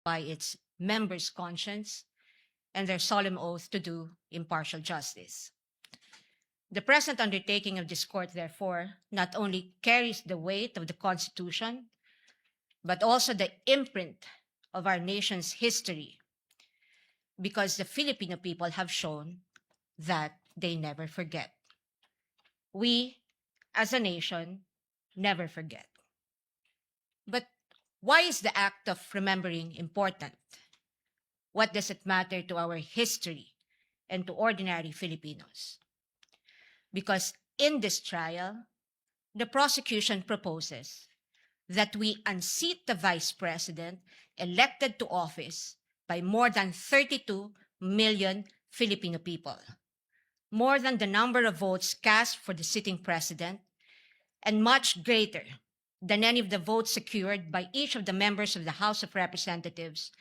by its members' conscience and their solemn oath to do impartial justice. The present undertaking of this court, therefore, not only carries the weight of the Constitution, but also the imprint of our nation's history, because the Filipino people have shown that they never forget. We, as a nation, never forget. But why is the act of remembering important? What does it matter to our history and to ordinary Filipinos? Because in this trial, the prosecution proposes that we unseat the vice president elected to office by more than 32 million Filipino people, more than the number of votes cast for the sitting president, and much greater than any of the votes secured by each of the members of the House of Representatives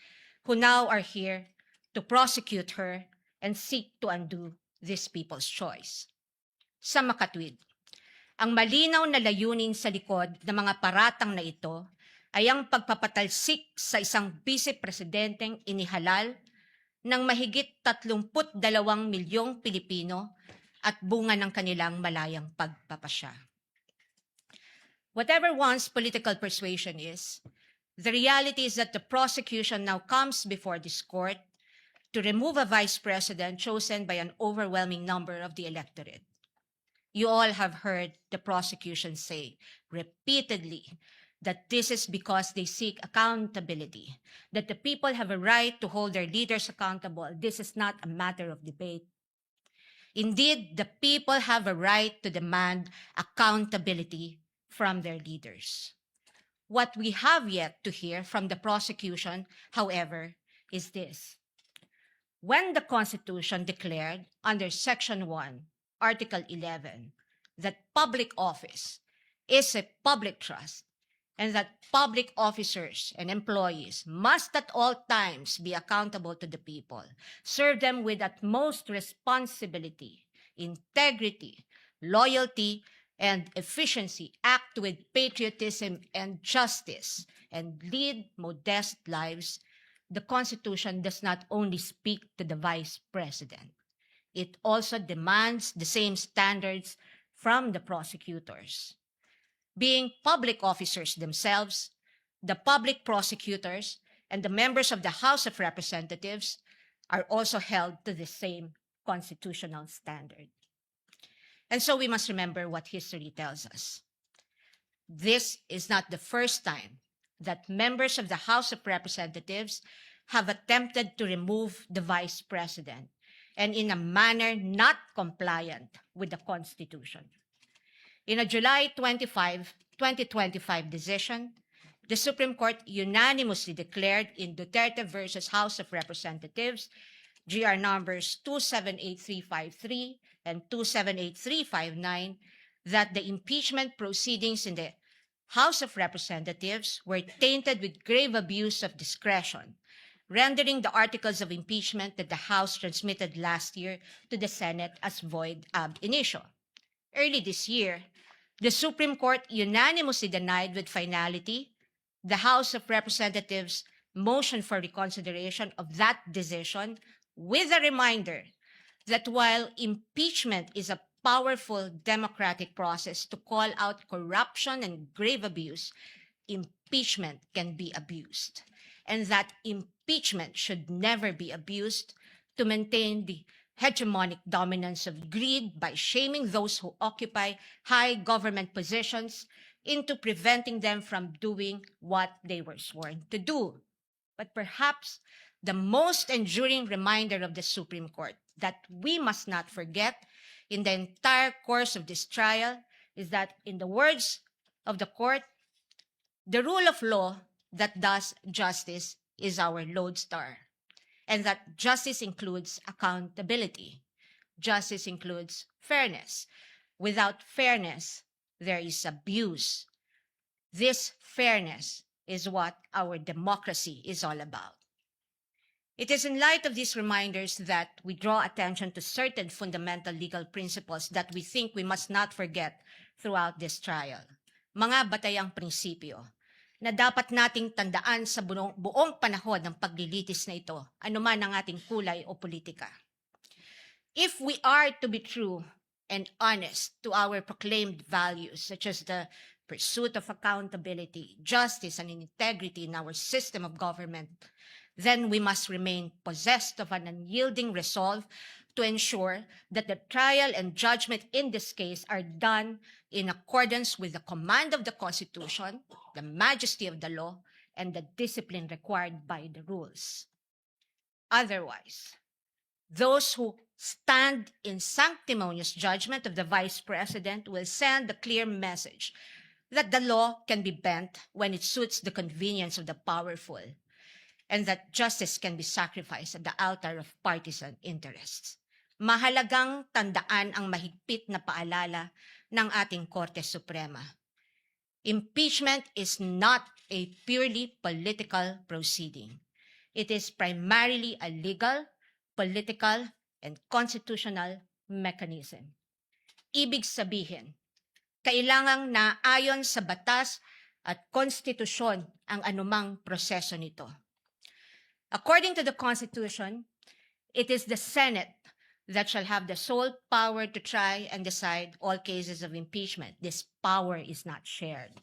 who now are here to prosecute her and seek to undo this people's choice. Sa makatwid, ang malinaw na layunin sa likod ng mga paratang na ito ay ang pagpapatalsik sa isang vice-presidenteng inihalal ng mahigit 32 milyong Pilipino at bunga ng kanilang malayang pagpapasya. Whatever one's political persuasion is, the reality is that the prosecution now comes before this court to remove a vice president chosen by an overwhelming number of the electorate. You all have heard the prosecution say repeatedly that this is because they seek accountability, that the people have a right to hold their leaders accountable. This is not a matter of debate. Indeed, the people have a right to demand accountability from their leaders. What we have yet to hear from the prosecution, however, is this. When the Constitution declared under Section 1, Article 11, that public office is a public trust and that public officers and employees must at all times be accountable to the people, serve them with utmost responsibility, integrity, loyalty, and efficiency, act with patriotism and justice, and lead modest lives, the Constitution does not only speak to the Vice President. It also demands the same standards from the prosecutors. Being public officers themselves, the public prosecutors and the members of the House of Representatives are also held to the same constitutional standard. And so we must remember what history tells us. This is not the first time that members of the House of Representatives have attempted to remove the Vice President, and in a manner not compliant with the Constitution. In a July 25, 2025 decision, the Supreme Court unanimously declared in Duterte versus House of Representatives, GR numbers 278353 and 278359, that the impeachment proceedings in the House of Representatives were tainted with grave abuse of discretion, rendering the articles of impeachment that the House transmitted last year to the Senate as void ab initio. Early this year, the Supreme Court unanimously denied with finality the House of Representatives' motion for reconsideration of that decision, with a reminder that while impeachment is a powerful democratic process to call out corruption and grave abuse, impeachment can be abused, and that impeachment should never be abused to maintain the hegemonic dominance of greed by shaming those who occupy high government positions into preventing them from doing what they were sworn to do. But perhaps the most enduring reminder of the Supreme Court that we must not forget in the entire course of this trial is that, in the words of the court, the rule of law that does justice is our lodestar, and that justice includes accountability. Justice includes fairness. Without fairness, there is abuse. This fairness is what our democracy is all about. It is in light of these reminders that we draw attention to certain fundamental legal principles that we think we must not forget throughout this trial. Mga batayang prinsipyo na dapat nating tandaan sa buong panahon ng paglilitis na ito, anuman ang ating kulay o politika. If we are to be true and honest to our proclaimed values, such as the pursuit of accountability, justice, and integrity in our system of government, then we must remain possessed of an unyielding resolve to ensure that the trial and judgment in this case are done in accordance with the command of the Constitution, the majesty of the law, and the discipline required by the rules. Otherwise, those who stand in sanctimonious judgment of the Vice President will send a clear message that the law can be bent when it suits the convenience of the powerful, and that justice can be sacrificed at the altar of partisan interests. Mahalagang tandaan ang mahigpit na paalala ng ating Korte Suprema. Impeachment is not a purely political proceeding. It is primarily a legal, political, and constitutional mechanism. Ibig sabihin, kailangang naayon sa batas at konstitusyon ang anumang proseso nito. According to the Constitution, it is the Senate that shall have the sole power to try and decide all cases of impeachment. This power is not shared.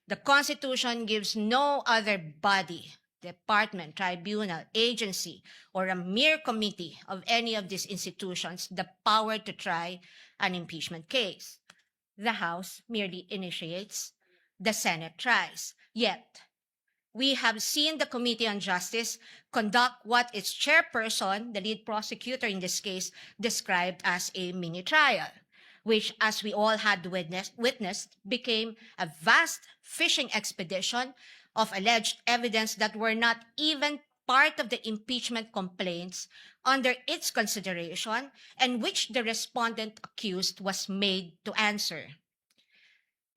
The Constitution gives no other body, department, tribunal, agency, or a mere committee of any of these institutions the power to try an impeachment case. The House merely initiates, the Senate tries. Yet, we have seen the Committee on Justice conduct what its chairperson, the lead prosecutor in this case, described as a mini trial, which, as we all had witnessed, became a vast fishing expedition of alleged evidence that were not even part of the impeachment complaints under its consideration, and which the respondent accused was made to answer.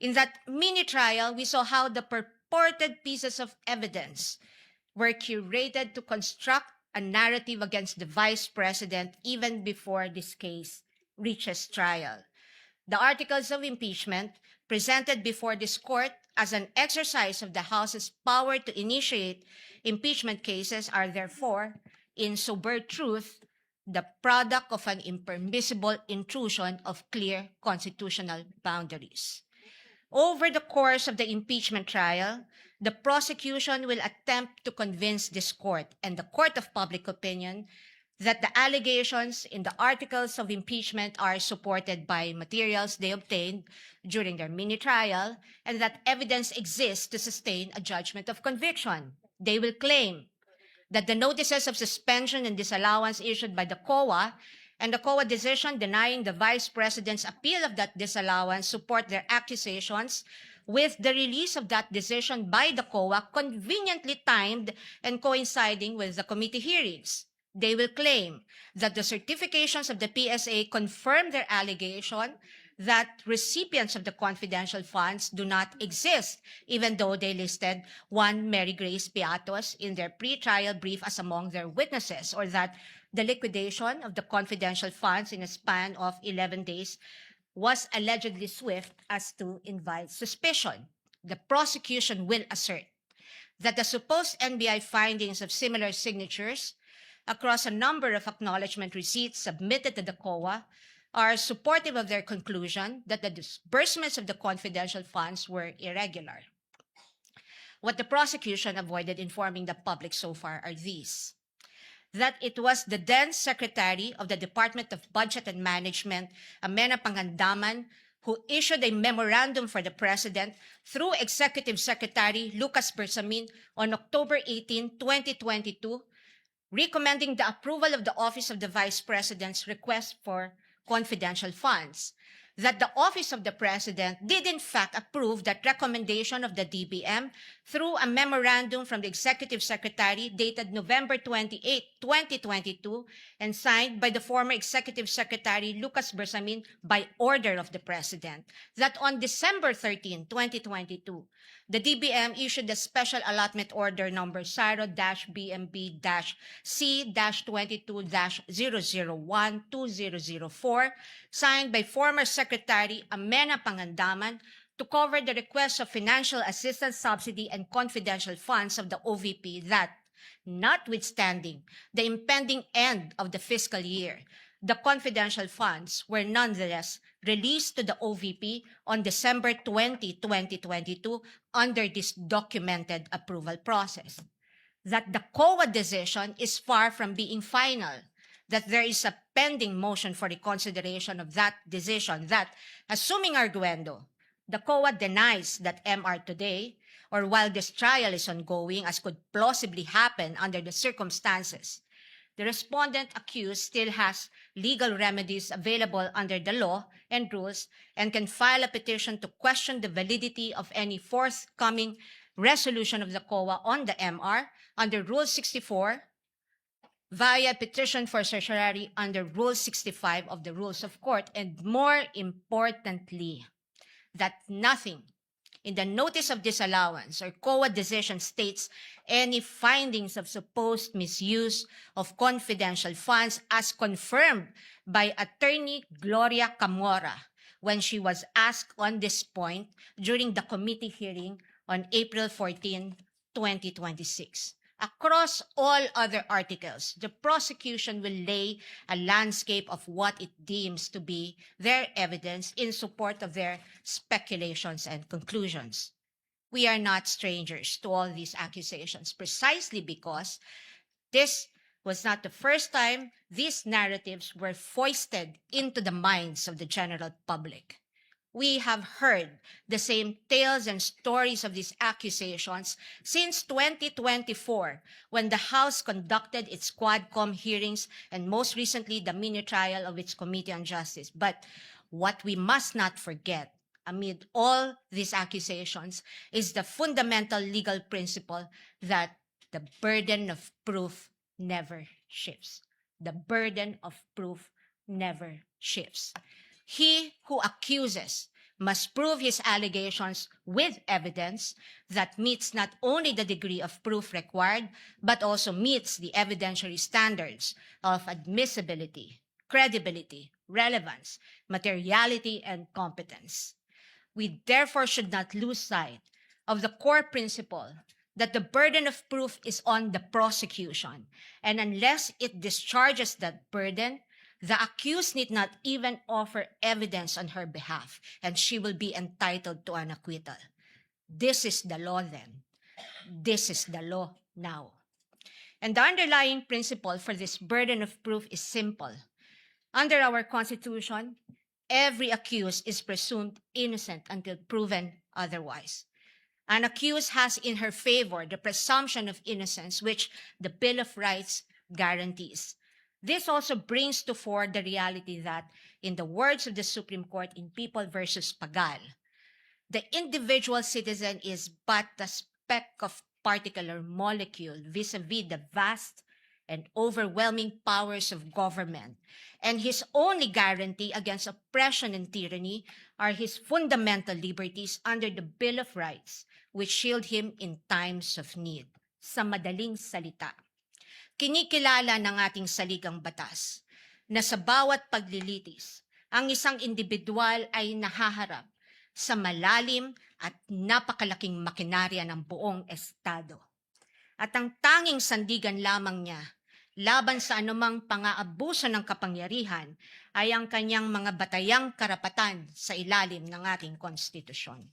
In that mini trial, we saw how the purported pieces of evidence were curated to construct a narrative against the Vice President even before this case reaches trial. The articles of impeachment presented before this court as an exercise of the House's power to initiate impeachment cases are therefore, in sober truth, the product of an impermissible intrusion of clear constitutional boundaries. Over the course of the impeachment trial, the prosecution will attempt to convince this court and the court of public opinion that the allegations in the articles of impeachment are supported by materials they obtained during their mini trial, and that evidence exists to sustain a judgment of conviction. They will claim that the notices of suspension and disallowance issued by the COA and the COA decision denying the Vice President's appeal of that disallowance support their accusations, with the release of that decision by the COA conveniently timed and coinciding with the committee hearings. They will claim that the certifications of the PSA confirm their allegation that recipients of the confidential funds do not exist, even though they listed one Mary Grace Beatos in their pre-trial brief as among their witnesses, or that the liquidation of the confidential funds in a span of 11 days was allegedly swift as to invite suspicion. The prosecution will assert that the supposed NBI findings of similar signatures across a number of acknowledgement receipts submitted to the COA are supportive of their conclusion that the disbursements of the confidential funds were irregular. What the prosecution avoided informing the public so far are these: that it was the then Secretary of the Department of Budget and Management, Amena Pangandaman, who issued a memorandum for the President through Executive Secretary Lucas Bersamin on October 18, 2022, recommending the approval of the Office of the Vice President's request for confidential funds. That the Office of the President did in fact approve that recommendation of the DBM through a memorandum from the Executive Secretary dated November 28, 2022, and signed by the former Executive Secretary Lucas Bersamin by order of the President. That on December 13, 2022, the DBM issued a special allotment order number SARO-BMB-C-22-001-2004, signed by former Secretary Amena Pangandaman, to cover the request of financial assistance, subsidy, and confidential funds of the OVP that, notwithstanding the impending end of the fiscal year, the confidential funds were nonetheless released to the OVP on December 20, 2022 under this documented approval process. That the COA decision is far from being final, that there is a pending motion for reconsideration of that decision that, assuming arguendo, the COA denies that MR today, or while this trial is ongoing, as could plausibly happen under the circumstances, the respondent accused still has legal remedies available under the law and rules and can file a petition to question the validity of any forthcoming resolution of the COA on the MR under Rule 64 via petition for certiorari under Rule 65 of the Rules of Court, and more importantly, that nothing in the notice of disallowance or COA decision states any findings of supposed misuse of confidential funds as confirmed by Attorney Gloria Camora when she was asked on this point during the committee hearing on April 14, 2026. Across all other articles, the prosecution will lay a landscape of what it deems to be their evidence in support of their speculations and conclusions. We are not strangers to all these accusations, precisely because this was not the first time these narratives were foisted into the minds of the general public. We have heard the same tales and stories of these accusations since 2024, when the House conducted its Quadcom hearings and most recently the mini trial of its Committee on Justice. But what we must not forget amid all these accusations is the fundamental legal principle that the burden of proof never shifts. The burden of proof never shifts. He who accuses must prove his allegations with evidence that meets not only the degree of proof required, but also meets the evidentiary standards of admissibility, credibility, relevance, materiality, and competence. We therefore should not lose sight of the core principle that the burden of proof is on the prosecution, and unless it discharges that burden, the accused need not even offer evidence on her behalf, and she will be entitled to an acquittal. This is the law then. This is the law now. And the underlying principle for this burden of proof is simple. Under our Constitution, every accused is presumed innocent until proven otherwise. An accused has in her favor the presumption of innocence, which the Bill of Rights guarantees. This also brings to fore the reality that, in the words of the Supreme Court in People versus Pagal, the individual citizen is but a speck of particular molecule vis-a-vis the vast and overwhelming powers of government, and his only guarantee against oppression and tyranny are his fundamental liberties under the Bill of Rights, which shield him in times of need. Sa madaling salita, kinikilala ng ating saligang batas na sa bawat paglilitis, ang isang individual ay nahaharap sa malalim at napakalaking makinarya ng buong Estado. At ang tanging sandigan lamang niya laban sa anumang pang-aabuso ng kapangyarihan ay ang kanyang mga batayang karapatan sa ilalim ng ating konstitusyon.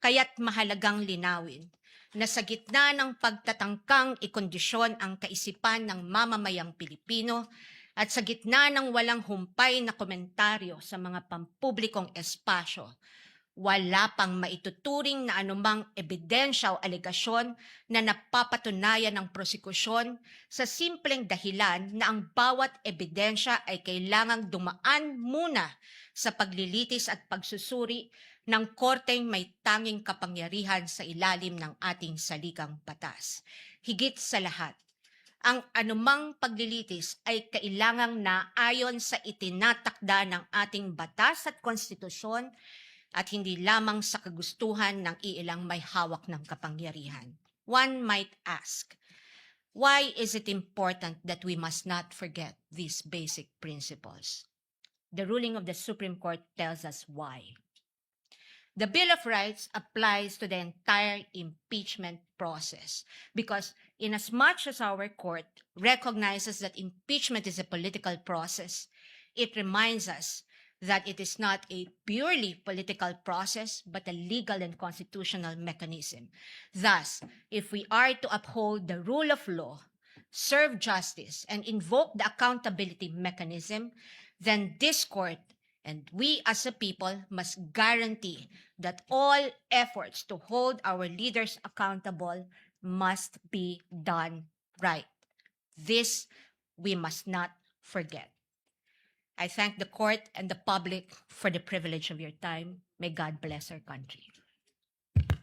Kaya't mahalagang linawin na sa gitna ng pagtatangkang ikondisyon ang kaisipan ng mamamayang Pilipino at sa gitna ng walang humpay na komentaryo sa mga pampublikong espasyo, wala pang maituturing na anumang ebidensya o alegasyon na napapatunayan ng prosekusyon sa simpleng dahilan na ang bawat ebidensya ay kailangang dumaan muna sa paglilitis at pagsusuri ng korteng may tanging kapangyarihan sa ilalim ng ating saligang batas. Higit sa lahat, ang anumang paglilitis ay kailangang naayon sa itinatakda ng ating batas at konstitusyon at hindi lamang sa kagustuhan ng iilang may hawak ng kapangyarihan. One might ask, why is it important that we must not forget these basic principles? The ruling of the Supreme Court tells us why. The Bill of Rights applies to the entire impeachment process because in as much as our court recognizes that impeachment is a political process, it reminds us that it is not a purely political process, but a legal and constitutional mechanism. Thus, if we are to uphold the rule of law, serve justice, and invoke the accountability mechanism, then this court and we as a people must guarantee that all efforts to hold our leaders accountable must be done right. This we must not forget. I thank the court and the public for the privilege of your time. May God bless our country.